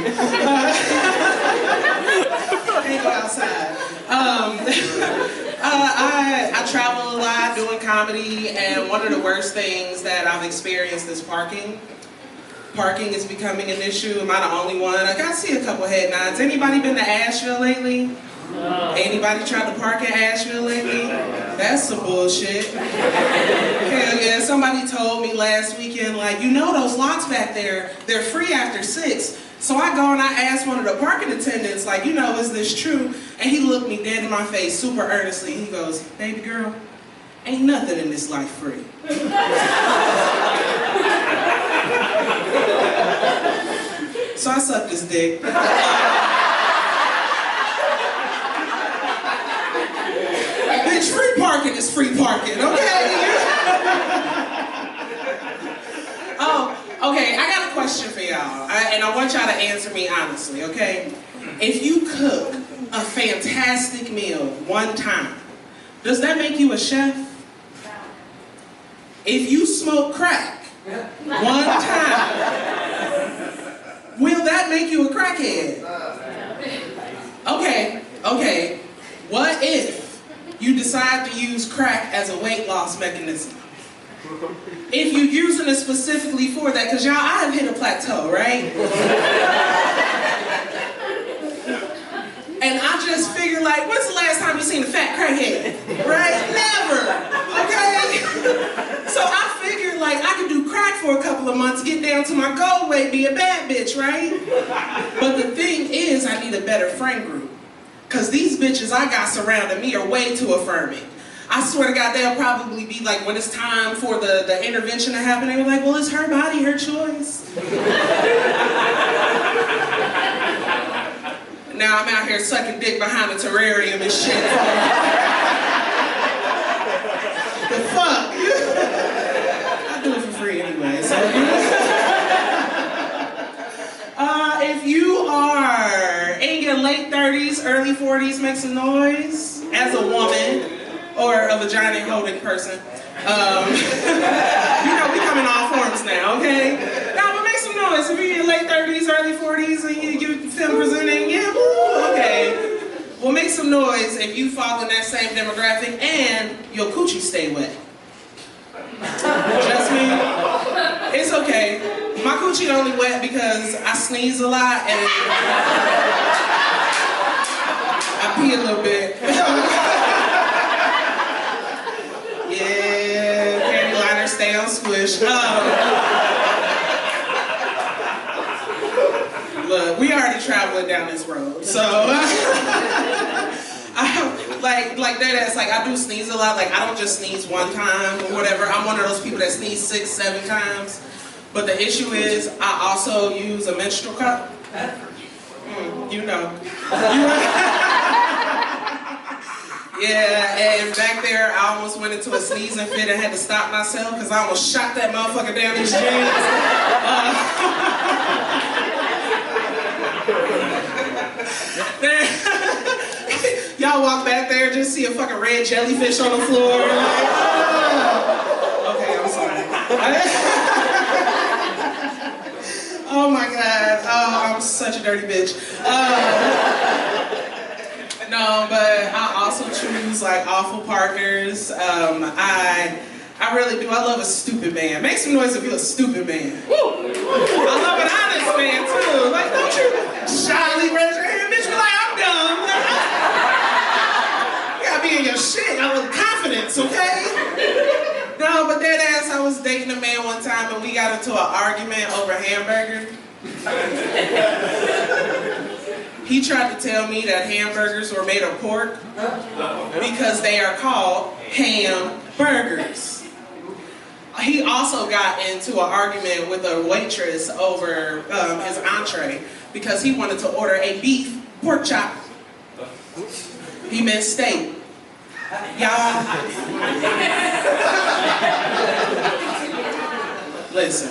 parking. Can't go outside. I travel a lot doing comedy, and one of the worst things that I've experienced is parking. Parking is becoming an issue. Am I the only one? I gotta see a couple head nods. Anybody been to Asheville lately? Anybody tried to park in Asheville lately? That's some bullshit. Hell yeah, somebody told me last weekend, like, you know those lots back there, they're free after 6. So I go and I ask one of the parking attendants, like, you know, is this true? And he looked me dead in my face super earnestly. He goes, baby girl, ain't nothing in this life free. So I sucked his dick. Bitch, free parking is free parking, okay? Oh, okay, I got a question for y'all, and I want y'all to answer me honestly, okay? If you cook a fantastic meal one time, does that make you a chef? If you smoke crack one time, will that make you a crackhead? Okay, what if you decide to use crack as a weight loss mechanism? If you're using it specifically for that, because y'all, I have hit a plateau, right? And I just figured, like, when's the last time you seen a fat crackhead? Right? Never, okay? So I figured, like, I could do crack for a couple of months, get down to my goal weight, be a bad bitch, right? But the thing is, I need a better friend group. Because these bitches I got surrounding me are way too affirming. I swear to God, they'll probably be like, when it's time for the intervention to happen, they were like, well, it's her body, her choice. Now I'm out here sucking dick behind a terrarium and shit. The fuck? I do it for free anyway, so. If you are in your late 30s, early 40s, make some noise as a woman. Or a vagina-holding person. You know, we come in all forms now, okay? Now, but make some noise. If you're in your late 30s, early 40s, and you film presenting, yeah, woo, okay. Well, make some noise if you fall in that same demographic and your coochie stay wet. Just me? It's okay. My coochie only wet because I sneeze a lot and I pee a little bit. Yeah, candy liners stay on squish. Look, we already traveling down this road, so like that ass, like I do sneeze a lot. Like I don't just sneeze one time or whatever. I'm one of those people that sneeze 6, 7 times. But the issue is, I also use a menstrual cup. You know. Yeah, and back there, I almost went into a sneezing fit and had to stop myself because I almost shot that motherfucker down these jeans. Y'all walk back there and just see a fucking red jellyfish on the floor. Like, oh. Okay, I'm sorry. Oh my God. Oh, I'm such a dirty bitch. No, but I also choose like awful partners. I really do. I love a stupid man. Make some noise if you're a stupid man. Woo! I love an honest man too. Like, don't you shyly raise your hand, bitch. Be like, I'm dumb. Like, you gotta be in your shit. I love confidence, okay? No, but that ass, I was dating a man one time and we got into an argument over hamburger. He tried to tell me that hamburgers were made of pork because they are called ham burgers. He also got into an argument with a waitress over his entree because he wanted to order a beef pork chop. He meant steak. Y'all. Listen.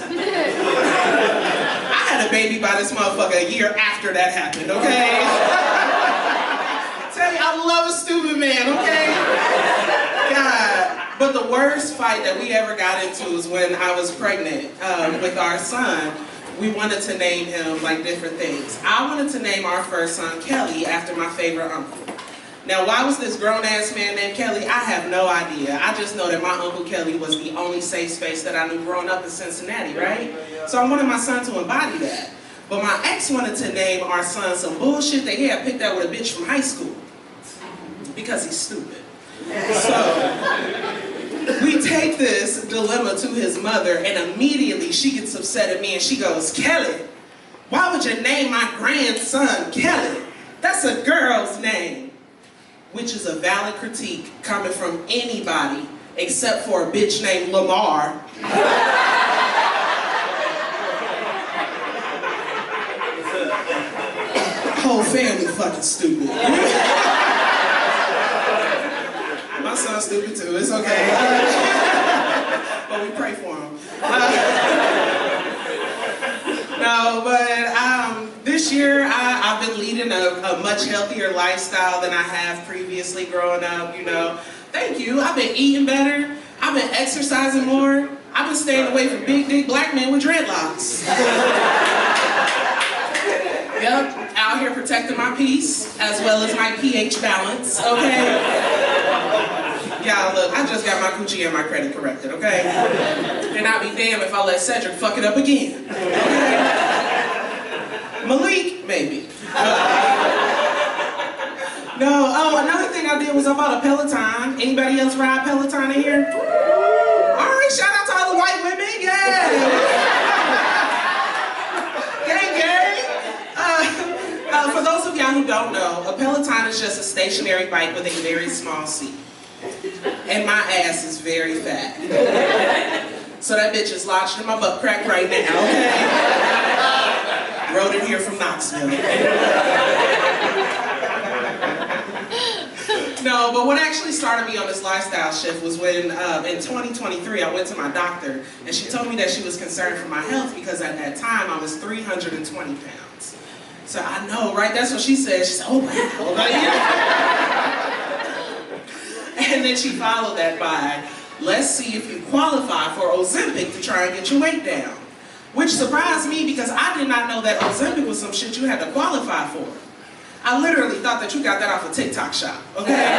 I had a baby by this motherfucker a year after that happened, okay? Tell you, I love a stupid man, okay? God. But the worst fight that we ever got into was when I was pregnant with our son. we wanted to name him like different things. I wanted to name our first son Kelly after my favorite uncle. Now, why was this grown-ass man named Kelly? I have no idea. I just know that my Uncle Kelly was the only safe space that I knew growing up in Cincinnati, right? So I wanted my son to embody that. But my ex wanted to name our son some bullshit that he had picked out with a bitch from high school. Because he's stupid. So, we take this dilemma to his mother, and immediately she gets upset at me and she goes, Kelly, why would you name my grandson Kelly? That's a girl's name. Which is a valid critique coming from anybody except for a bitch named Lamar. Whole family fucking stupid. My son's stupid too, it's okay. But we pray for him. No, but this year I've been leading a much healthier lifestyle than I have previously growing up, you know. Thank you. I've been eating better. I've been exercising more. I've been staying away from big dick black men with dreadlocks. Yep, out here protecting my peace as well as my pH balance, okay? Y'all, look, I just got my coochie and my credit corrected, okay? And I'll be damned if I let Cedric fuck it up again, okay? Malik, maybe. No, oh, another thing I did was I bought a Peloton. Anybody else ride Peloton in here? All right, shout out to all the white women, yeah! Gang, gang! For those of y'all who don't know, a Peloton is just a stationary bike with a very small seat. And my ass is very fat. So that bitch is lodged in my butt crack right now, okay? Wrote it here from Knoxville. No, but what actually started me on this lifestyle shift was when in 2023 I went to my doctor and she told me that she was concerned for my health because at that time I was 320 pounds. So I know, right? That's what she said. She said, oh wow. And then she followed that by, let's see if you qualify for Ozempic to try and get your weight down. Which surprised me because I did not know that Ozempic was some shit you had to qualify for. I literally thought that you got that off a TikTok shop, okay?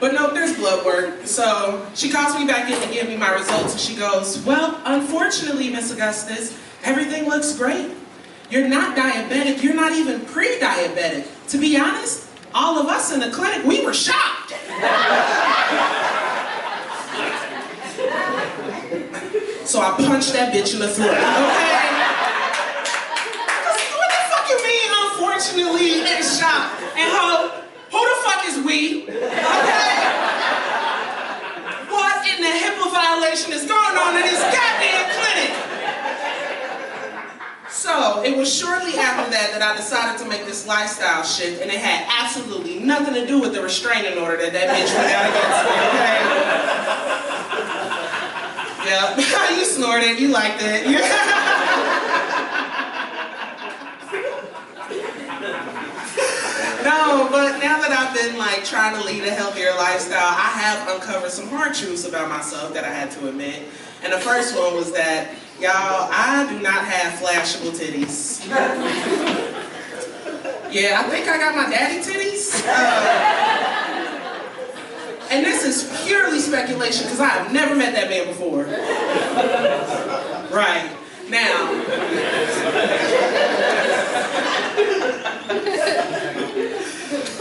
But no, there's blood work. So she calls me back in to give me my results and she goes, well, unfortunately, Miss Augustus, everything looks great. You're not diabetic, you're not even pre-diabetic. To be honest, all of us in the clinic, we were shocked. So I punched that bitch in the throat, okay? What the fuck you mean, unfortunately, and shocked? And who the fuck is we? Okay? What in the HIPAA violation is going on in this goddamn clinic? So, it was shortly after that that I decided to make this lifestyle shift, and it had absolutely nothing to do with the restraining order that bitch put out against me, okay? Yep, you snorted, you liked it. No, but now that I've been like trying to lead a healthier lifestyle, I have uncovered some hard truths about myself that I had to admit. And the first one was that, y'all, I do not have flashable titties. Yeah, I think I got my daddy titties. And this is purely speculation because I have never met that man before. Right. Now.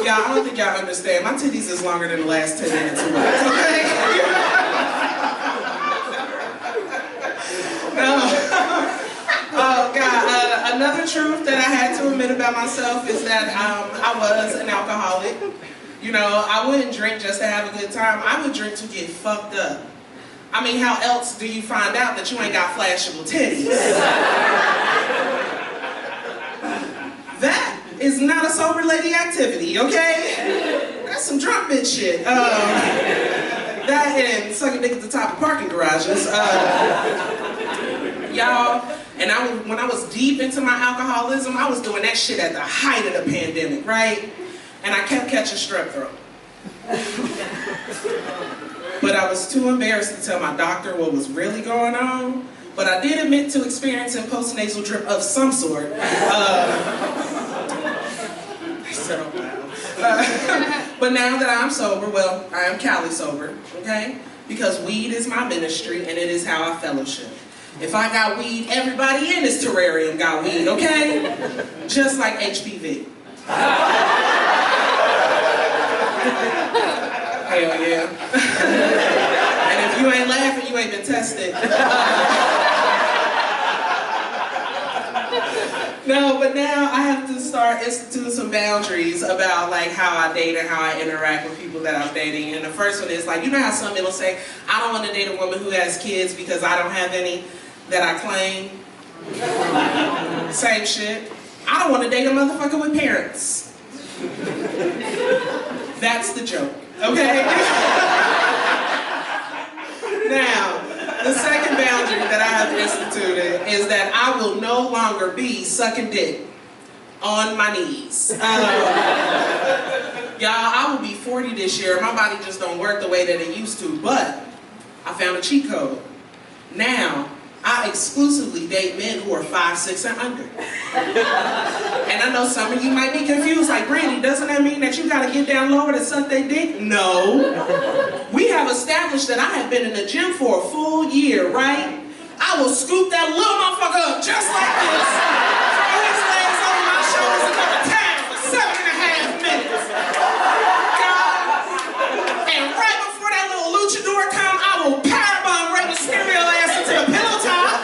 Y'all, I don't think y'all understand. My titties is longer than the last 10 minutes of work, okay? Oh God, another truth that I had to admit about myself is that I was an alcoholic. You know, I wouldn't drink just to have a good time. I would drink to get fucked up. I mean, how else do you find out that you ain't got flashable titties? That is not a sober lady activity, okay? That's some drunk bitch shit. That and sucking dick at the top of parking garages. Y'all, and when I was deep into my alcoholism, I was doing that shit at the height of the pandemic, right? And I kept catching strep throat. But I was too embarrassed to tell my doctor what was really going on. but I did admit to experiencing postnasal drip of some sort. But now that I'm sober, well, I am Cali sober, okay? Because weed is my ministry and it is how I fellowship. If I got weed, everybody in this terrarium got weed, okay? Just like HPV. Hell yeah. And if you ain't laughing, you ain't been tested. No, but now I have to start instituting some boundaries about like how I date and how I interact with people that I'm dating. And the first one is like, you know how some men will say, I don't want to date a woman who has kids because I don't have any that I claim. Same shit. I don't want to date a motherfucker with parents. That's the joke, okay? Now, the second boundary that I have instituted is that I will no longer be sucking dick on my knees. Y'all, I will be 40 this year. My body just don't work the way that it used to, but I found a cheat code. Now, I exclusively date men who are 5'6" and under. And I know some of you might be confused, like, Brandi, doesn't that mean that you gotta get down lower to suck their dick? No. We have established that I have been in the gym for a full year, right? I will scoop that little motherfucker up just like this, throw his legs over my shoulders and go to town for 7.5 minutes. And right before that little luchador come, I will powerbomb Rey Mysterio ass into the pillow top.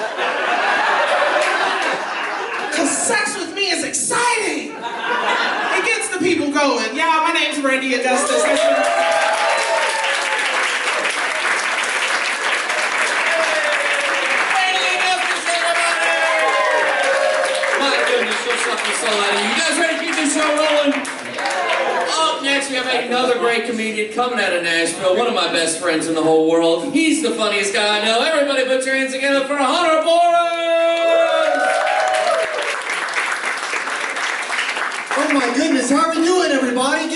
Cause sex with me is exciting. It gets the people going. Y'all, my name's Brandi Augustus. You guys ready to keep this show rolling? Up next, we have another great comedian coming out of Nashville, one of my best friends in the whole world. He's the funniest guy I know. Everybody put your hands together for Hunter Boren! Oh my goodness, how are we doing, everybody?